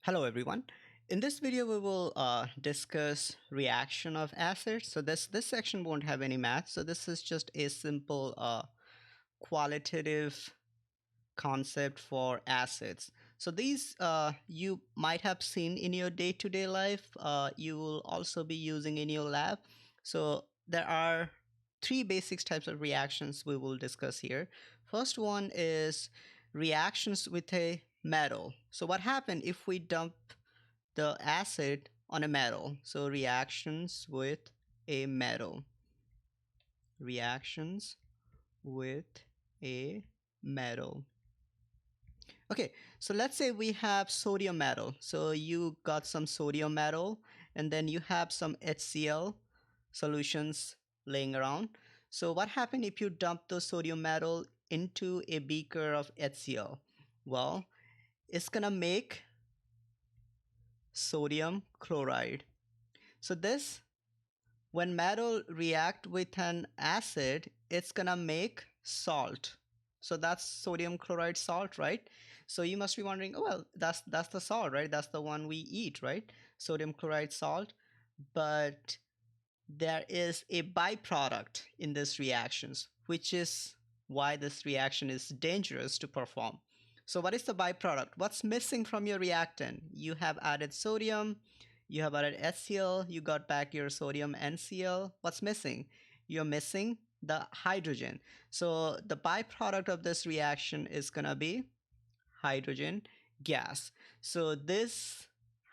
Hello everyone. In this video we will discuss reaction of acids. So this section won't have any math. So this is just a simple qualitative concept for acids. So these you might have seen in your day-to-day life. You will also be using in your lab. So there are three basic types of reactions we will discuss here. First one is reactions with a metal. So what happened if we dump the acid on a metal? So reactions with a metal. Reactions with a metal. Okay, so let's say we have sodium metal. So you got some sodium metal and then you have some HCl solutions laying around. So what happened if you dump the sodium metal into a beaker of HCl? Well, it's gonna make sodium chloride. So this, when metal react with an acid, it's gonna make salt. So that's sodium chloride salt, right? So you must be wondering, oh well, that's the salt, right? That's the one we eat, right? Sodium chloride salt. But there is a byproduct in this reactions, which is why this reaction is dangerous to perform. So what is the byproduct? What's missing from your reactant? You have added sodium, you have added HCl, you got back your sodium NCl. What's missing? You're missing the hydrogen. So the byproduct of this reaction is gonna be hydrogen gas. So this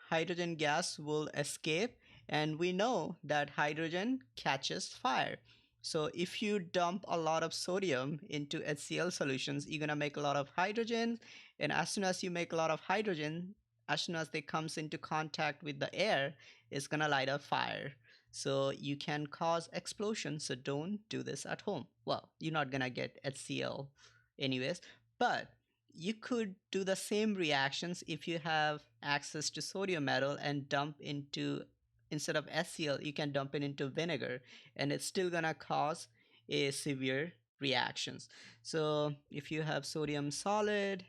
hydrogen gas will escape, and we know that hydrogen catches fire. So if you dump a lot of sodium into HCl solutions, you're gonna make a lot of hydrogen, and as soon as you make a lot of hydrogen, as soon as they comes into contact with the air, it's gonna light a fire. So you can cause explosion. So don't do this at home. Well, you're not gonna get HCl anyways, but you could do the same reactions if you have access to sodium metal and dump into, instead of HCl, you can dump it into vinegar, and it's still gonna cause a severe reactions. So if you have sodium solid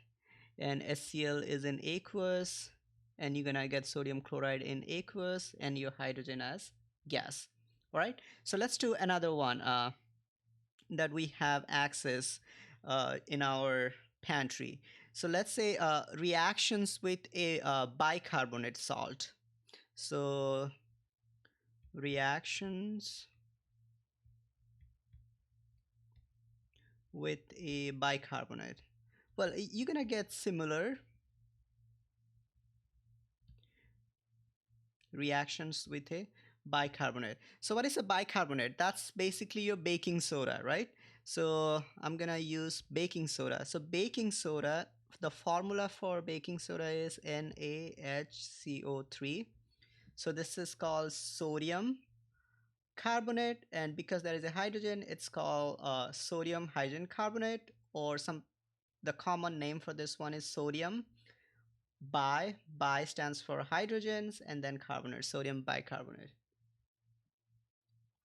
and HCl is in aqueous, and you're gonna get sodium chloride in aqueous and your hydrogen as gas. All right, so let's do another one that we have access in our pantry. So let's say reactions with a bicarbonate salt. So reactions with a bicarbonate. Well, you're gonna get similar reactions with a bicarbonate. So what is a bicarbonate? That's basically your baking soda, right? So I'm gonna use baking soda. So baking soda, the formula for baking soda is NaHCO3. So this is called sodium carbonate, and because there is a hydrogen, it's called sodium hydrogen carbonate, or some, the common name for this one is sodium bi stands for hydrogens, and then carbonate, sodium bicarbonate.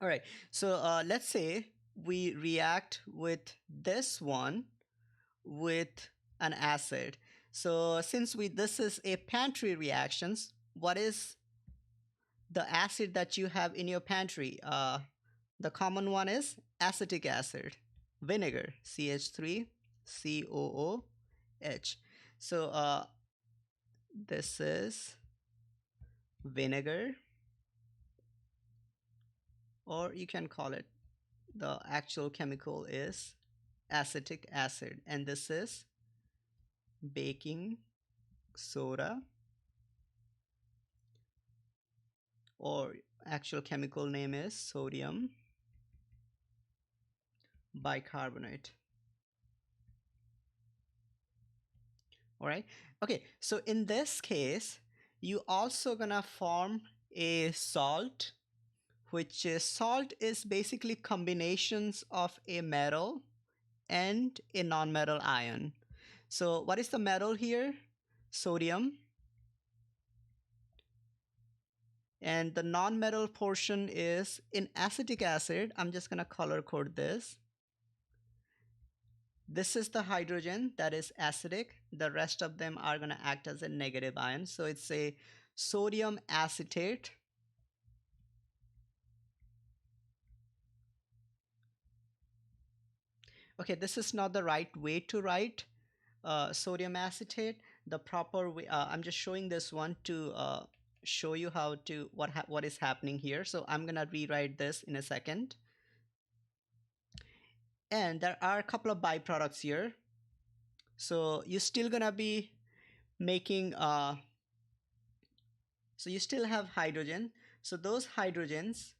All right, so let's say we react with this one with an acid. So since this is a pantry reactions, what is the acid that you have in your pantry? The common one is acetic acid, vinegar, CH3COOH. So this is vinegar, or you can call it, the actual chemical is acetic acid, and this is baking soda, or actual chemical name is sodium bicarbonate. All right, okay, so in this case you also gonna form a salt, which is, salt is basically combinations of a metal and a non-metal ion. So what is the metal here? Sodium. And the non-metal portion is in acetic acid. I'm just gonna color code this. This is the hydrogen that is acidic. The rest of them are going to act as a negative ion. So it's a sodium acetate. Okay, this is not the right way to write sodium acetate. The proper way, I'm just showing this one to show you how to what is happening here. So I'm gonna rewrite this in a second. And there are a couple of byproducts here. So you're still gonna be making so you still have hydrogen. So those hydrogens,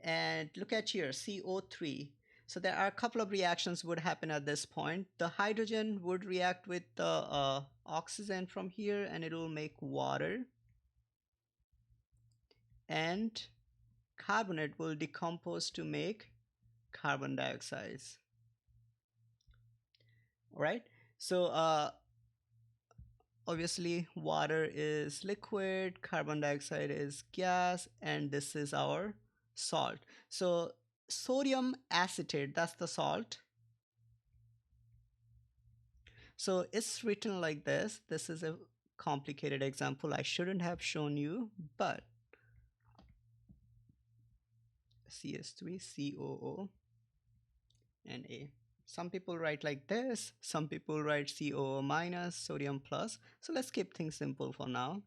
and look at here, CO3. So there are a couple of reactions would happen at this point. The hydrogen would react with the oxygen from here, and it will make water. And carbonate will decompose to make carbon dioxide. All right. So obviously water is liquid, carbon dioxide is gas, and this is our salt. So sodium acetate, that's the salt. So it's written like this. This is a complicated example I shouldn't have shown you, but CS3COO and A. Some people write like this, some people write COO minus, sodium plus. So let's keep things simple for now.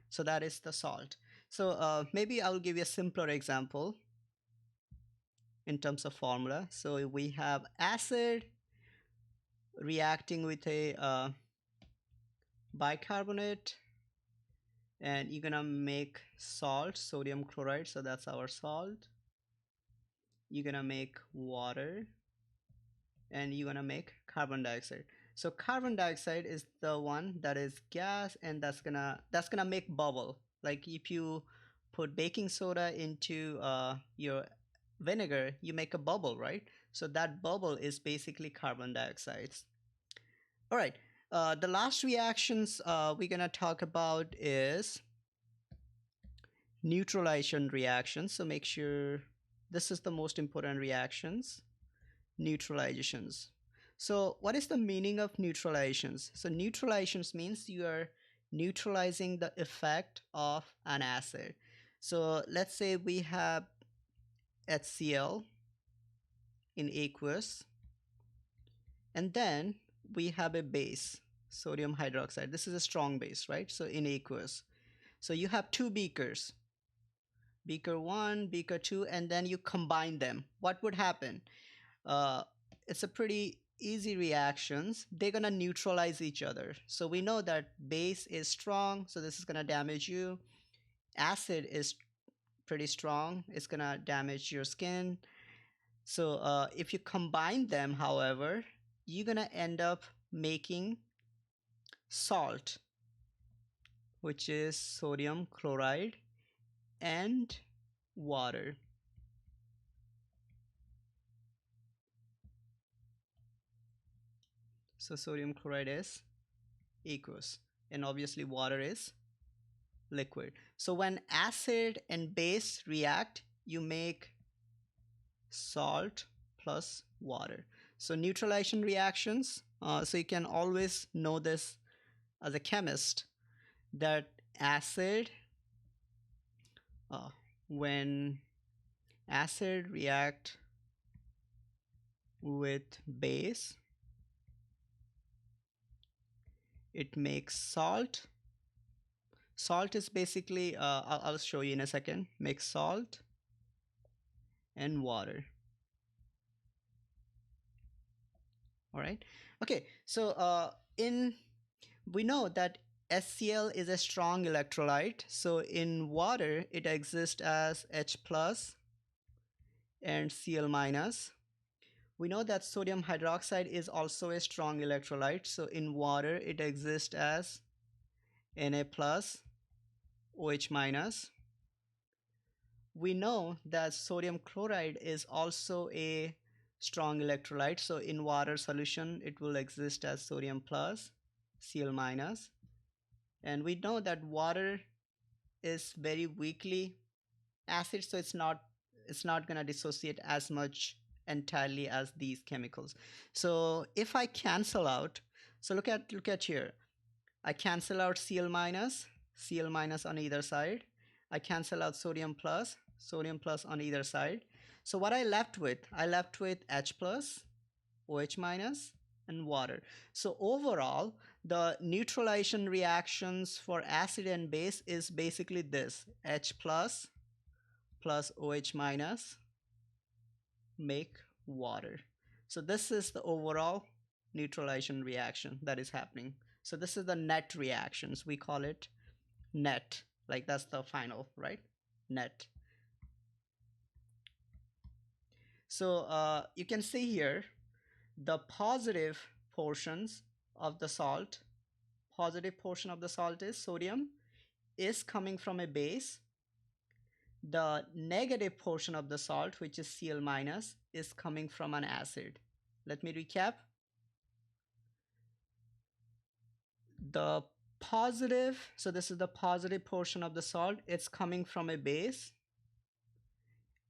So that is the salt. So maybe I'll give you a simpler example in terms of formula. So we have acid reacting with a bicarbonate, and you're gonna make salt, sodium chloride. So that's our salt. You're gonna make water, and you're gonna make carbon dioxide. So carbon dioxide is the one that is gas, and that's gonna make bubble. Like if you put baking soda into your vinegar, you make a bubble, right? So that bubble is basically carbon dioxide. All right. The last reactions we're gonna talk about is neutralization reactions. So make sure this is the most important reactions. Neutralizations. So what is the meaning of neutralizations? So neutralizations means you are neutralizing the effect of an acid. So let's say we have HCl in aqueous, and then we have a base, sodium hydroxide. This is a strong base, right? So in aqueous. So you have two beakers, beaker 1, beaker 2, and then you combine them. What would happen? uh, it's a pretty easy reactions. They're gonna neutralize each other. So we know that base is strong, so this is gonna damage you. Acid is pretty strong, it's gonna damage your skin. So if you combine them, however, you're gonna end up making salt, which is sodium chloride and water. So sodium chloride is aqueous, and obviously water is liquid. So when acid and base react, you make salt plus water. So neutralization reactions, so you can always know this as a chemist, that acid, uh, when acid react with base, it makes salt. Salt is basically, I'll show you in a second, makes salt and water. All right. Okay. So in we know that HCl is a strong electrolyte. So in water, it exists as H plus and Cl minus. We know that sodium hydroxide is also a strong electrolyte. So in water, it exists as Na plus OH minus. We know that sodium chloride is also a strong electrolyte. So in water solution, it will exist as sodium plus Cl minus. And we know that water is very weakly acid, so it's not going to dissociate as much entirely as these chemicals. So if I cancel out, so look at here. I cancel out Cl minus on either side. I cancel out sodium plus on either side. So what I left with H plus, OH minus, and water. So overall, the neutralization reactions for acid and base is basically this: H plus OH minus make water. So this is the overall neutralization reaction that is happening. So this is the net reactions. We call it net. Like that's the final, right? Net. So you can see here the positive portion of the salt is sodium, is coming from a base. The negative portion of the salt, which is Cl minus, is coming from an acid. Let me recap. The positive, so this is the positive portion of the salt, it's coming from a base,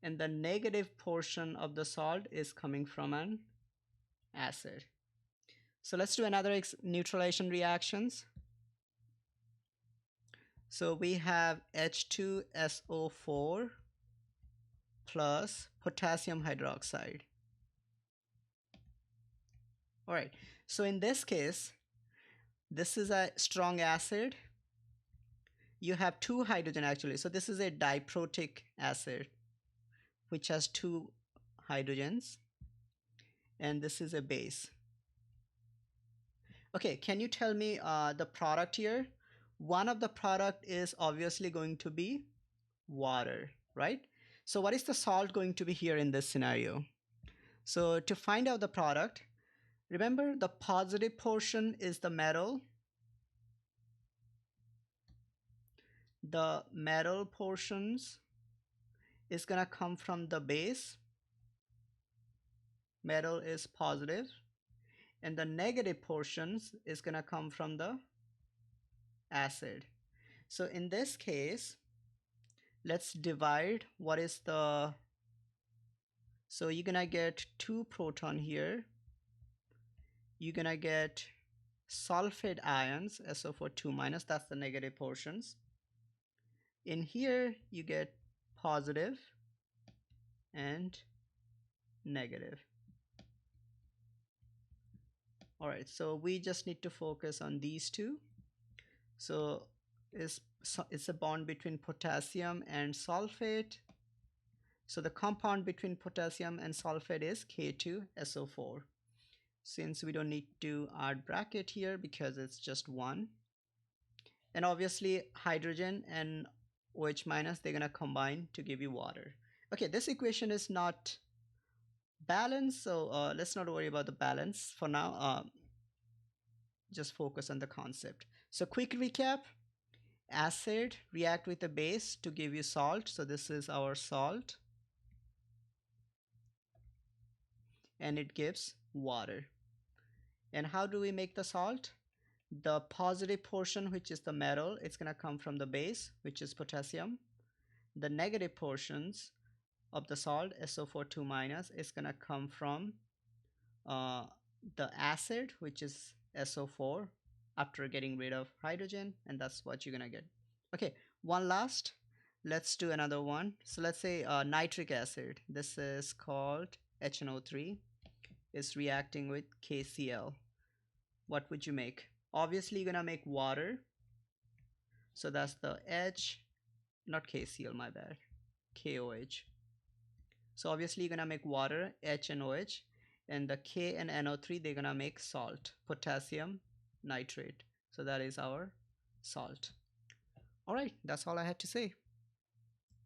and the negative portion of the salt is coming from an acid. So let's do another neutralization reactions. So we have H2SO4 plus potassium hydroxide. All right, so in this case, this is a strong acid. You have two hydrogen actually. So this is a diprotic acid, which has two hydrogens, and this is a base. Okay, can you tell me the product here? One of the product is obviously going to be water, right? So what is the salt going to be here in this scenario? So to find out the product, remember the positive portion is the metal. The metal portions is gonna come from the base. Metal is positive, and the negative portions is gonna come from the acid. So in this case, let's divide what is the, so you're gonna get 2 proton here. You're gonna get sulfate ions, SO4 2-, that's the negative portions. In here, you get positive and negative. All right, so we just need to focus on these two. So it's a bond between potassium and sulfate. So the compound between potassium and sulfate is K2SO4. Since we don't need to add bracket here because it's just one. And obviously hydrogen and OH minus, they're gonna combine to give you water. Okay, this equation is not balanced, so let's not worry about the balance for now. Just focus on the concept. So quick recap: acid react with a base to give you salt. So this is our salt, and it gives water. And how do we make the salt? The positive portion, which is the metal, it's gonna come from the base, which is potassium. The negative portions of the salt, SO4 2-, is gonna come from the acid, which is SO4, after getting rid of hydrogen, and that's what you're gonna get. Okay, one last, let's do another one. So let's say nitric acid. This is called HNO3, is reacting with KCl. What would you make? Obviously you're gonna make water. So that's the H, not KCl, my bad, KOH. So obviously you're gonna make water, H and OH, and the K and NO3, they're gonna make salt, potassium nitrate. So that is our salt. All right, that's all I had to say.